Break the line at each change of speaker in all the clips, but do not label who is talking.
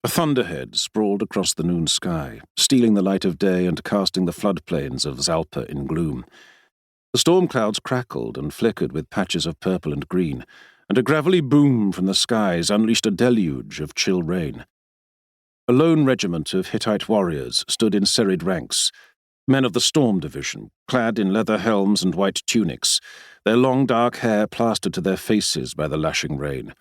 A thunderhead sprawled across the noon sky, stealing the light of day and casting the floodplains of Zalpa in gloom. The storm clouds crackled and flickered with patches of purple and green, and a gravelly boom from the skies unleashed a deluge of chill rain. A lone regiment of Hittite warriors stood in serried ranks, men of the Storm Division, clad in leather helms and white tunics, their long dark hair plastered to their faces by the lashing rain.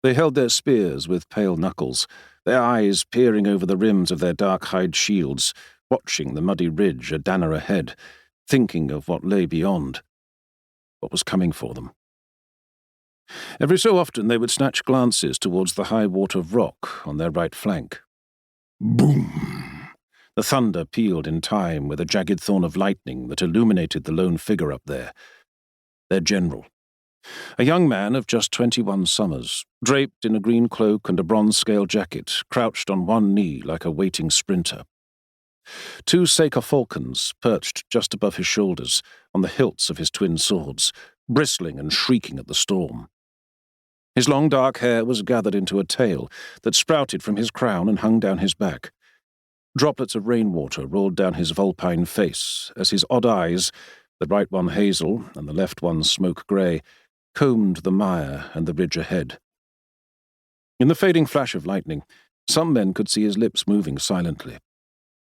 They held their spears with pale knuckles, their eyes peering over the rims of their dark hide shields, watching the muddy ridge a danner ahead, thinking of what lay beyond, what was coming for them. Every so often they would snatch glances towards the high water of rock on their right flank. Boom! The thunder pealed in time with a jagged thorn of lightning that illuminated the lone figure up there, their general. A young man of just 21 summers, draped in a green cloak and a bronze-scale jacket, crouched on one knee like a waiting sprinter. Two Seika falcons perched just above his shoulders on the hilts of his twin swords, bristling and shrieking at the storm. His long dark hair was gathered into a tail that sprouted from his crown and hung down his back. Droplets of rainwater rolled down his vulpine face as his odd eyes, the right one hazel and the left one smoke-grey, combed the mire and the ridge ahead. In the fading flash of lightning, some men could see his lips moving silently,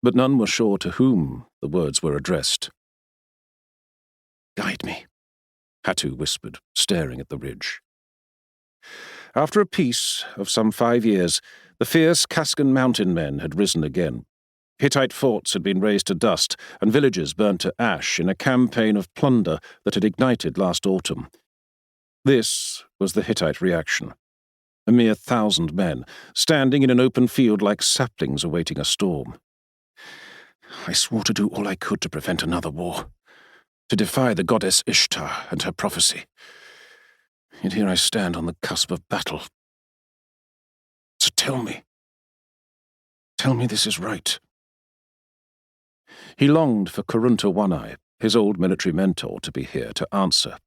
but none were sure to whom the words were addressed. "Guide me," Hattu whispered, staring at the ridge. After a peace of some 5 years, the fierce Kaskan mountain men had risen again. Hittite forts had been razed to dust and villages burnt to ash in a campaign of plunder that had ignited last autumn. This was the Hittite reaction. A mere 1,000 men, standing in an open field like saplings awaiting a storm. I swore to do all I could to prevent another war, to defy the Goddess Ishtar and her prophecy. Yet here I stand on the cusp of battle. So tell me this is right. He longed for Karunta One-Eye, his old military mentor, to be here to answer,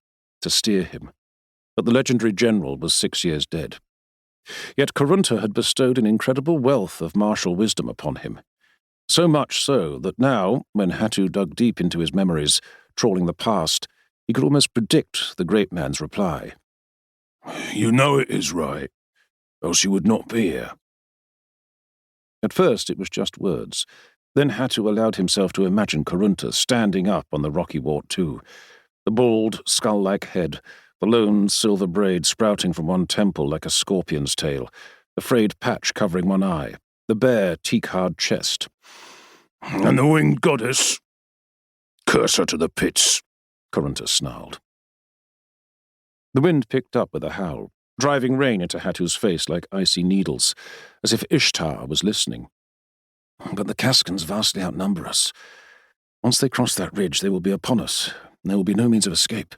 to steer him. But the legendary general was 6 years dead. Yet Karunta had bestowed an incredible wealth of martial wisdom upon him. So much so that now, when Hattu dug deep into his memories, trawling the past, he could almost predict the great man's reply. You know it is right, else you would not be here. At first it was just words. Then Hattu allowed himself to imagine Karunta standing up on the rocky wart too, the bald, skull-like head, the lone silver braid sprouting from one temple like a scorpion's tail, the frayed patch covering one eye, the bare, teak-hard chest. And the winged goddess? Curse her to the pits, Karunta snarled. The wind picked up with a howl, driving rain into Hattu's face like icy needles, as if Ishtar was listening. But the Kaskans vastly outnumber us. Once they cross that ridge, they will be upon us, and there will be no means of escape.